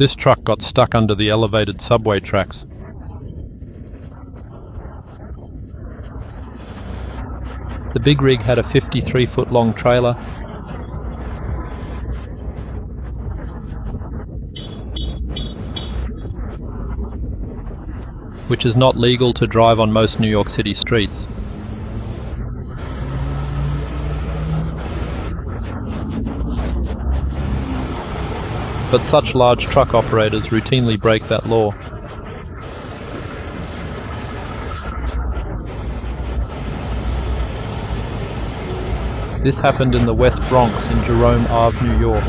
This truck got stuck under the elevated subway tracks. The big rig had a 53-foot-long trailer, which is not legal to drive on most New York City streets. But such large truck operators routinely break that law. This happened in the West Bronx in Jerome Ave, New York.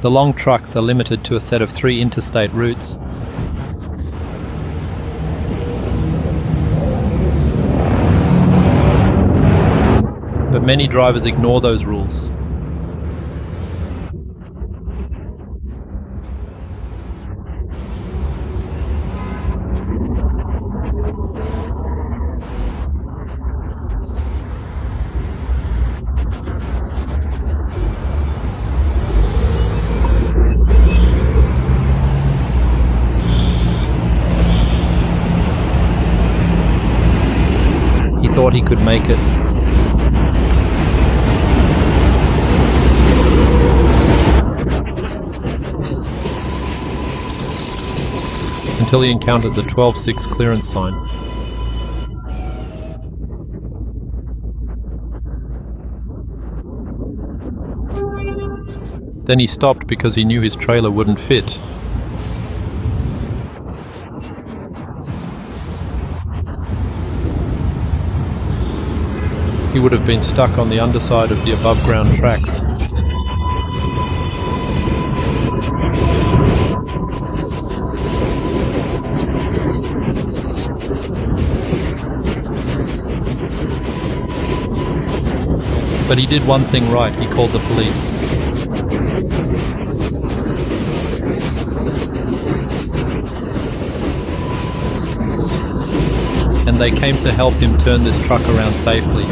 The long trucks are limited to a set of 3 interstate routes. But many drivers ignore those rules. He thought he could make it. Until he encountered the 12-6 clearance sign. Then he stopped because he knew his trailer wouldn't fit. He would have been stuck on the underside of the above-ground tracks. But he did one thing right, he called the police. And they came to help him turn this truck around safely.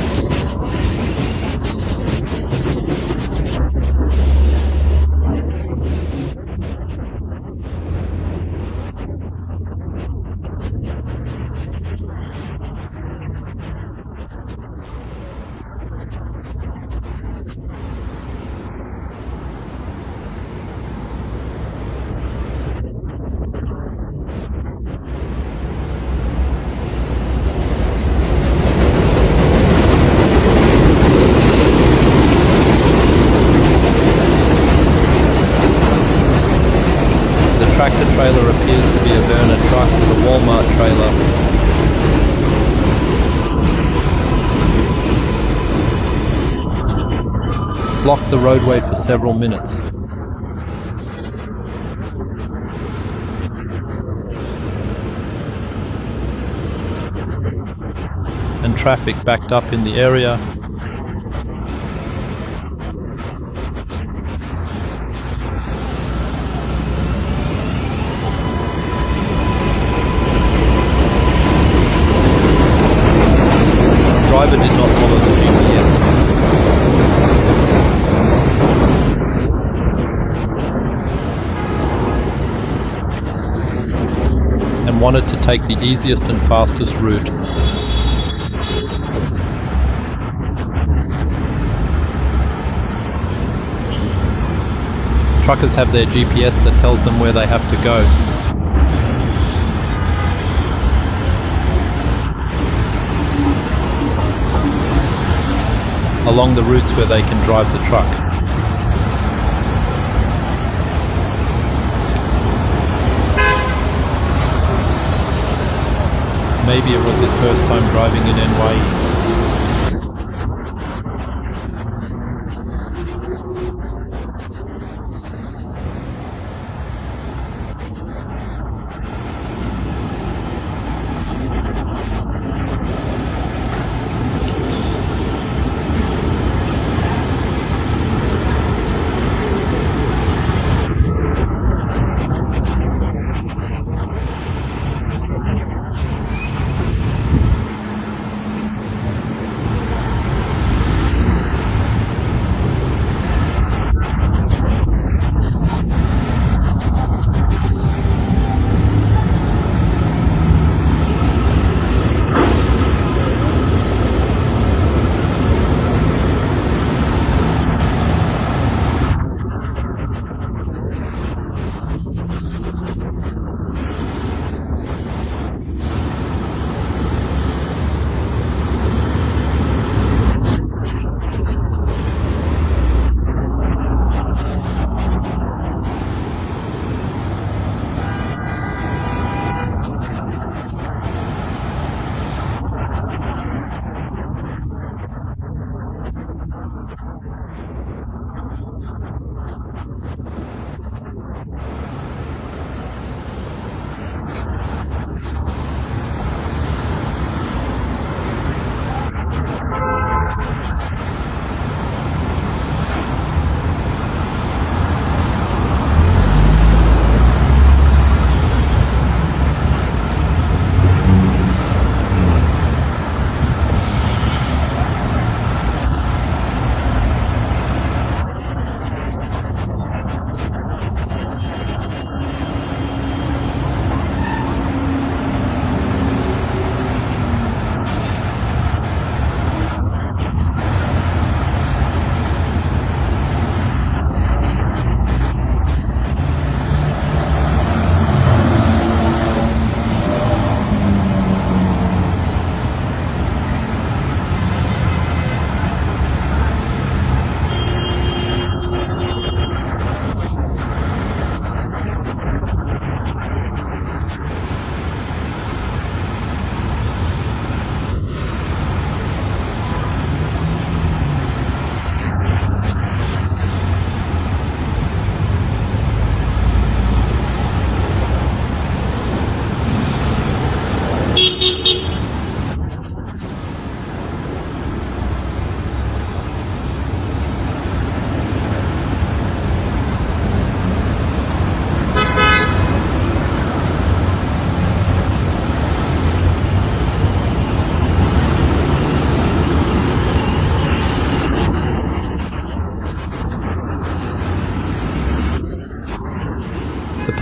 The tractor trailer appears to be a Werner truck with a Walmart trailer. Blocked the roadway for several minutes. And traffic backed up in the area. The driver did not follow the GPS. And wanted to take the easiest and fastest route. Truckers have their GPS that tells them where they have to go. Along the routes where they can drive the truck. Maybe it was his first time driving in NY.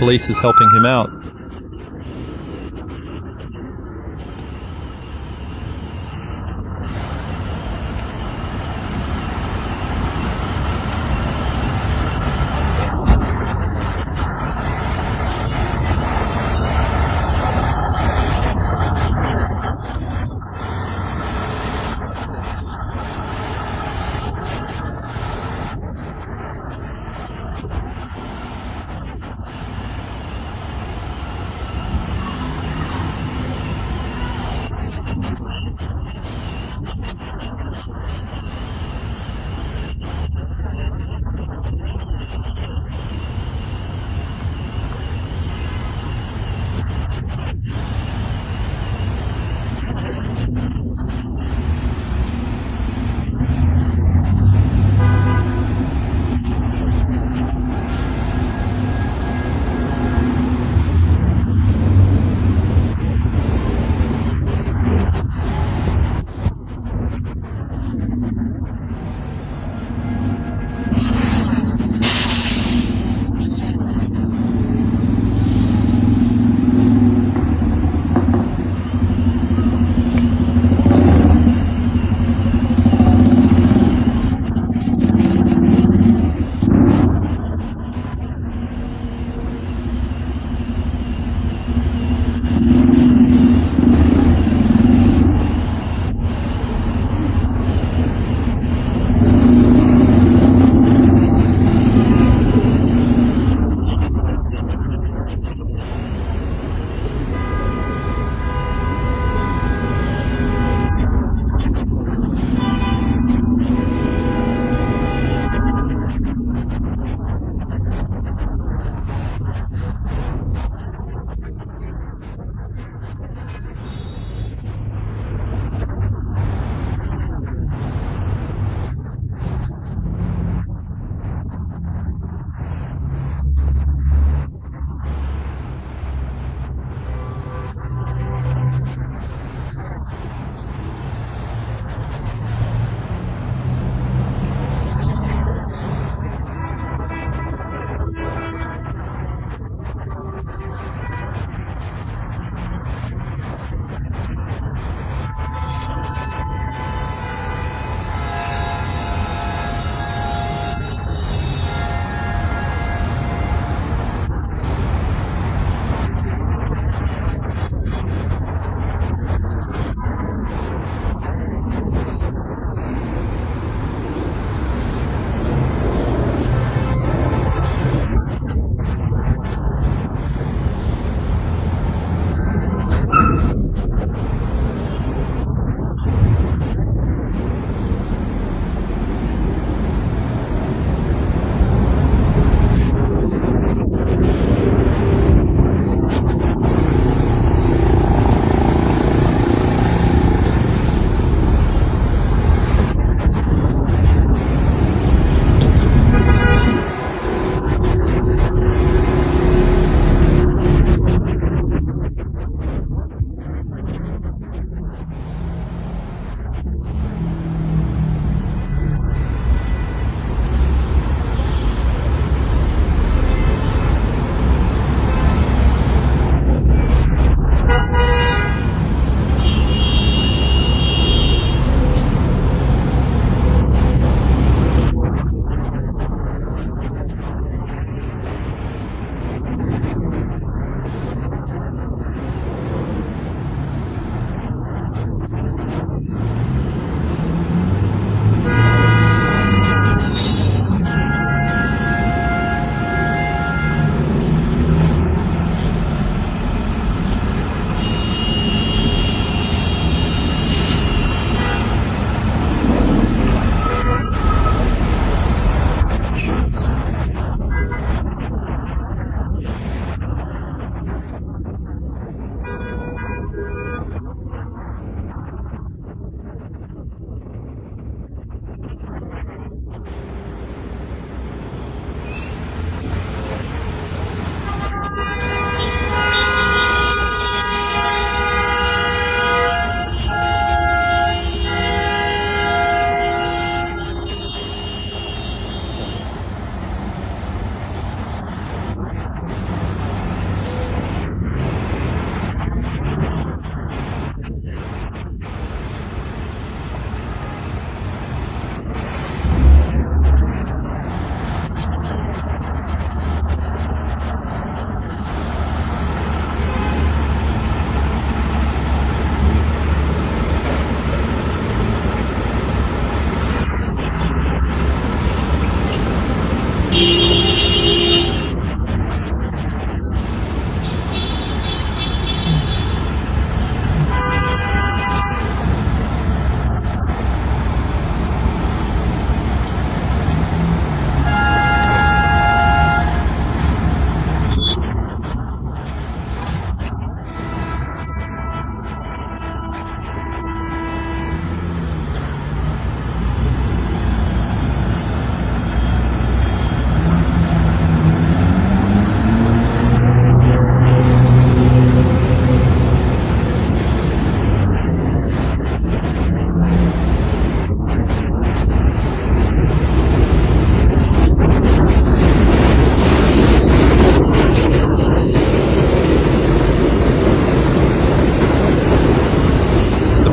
police is helping him out.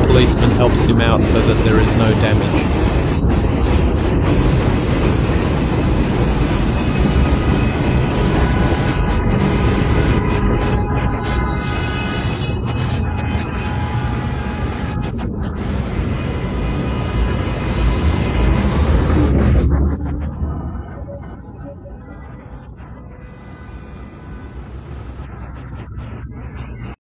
policeman helps him out so that there is no damage.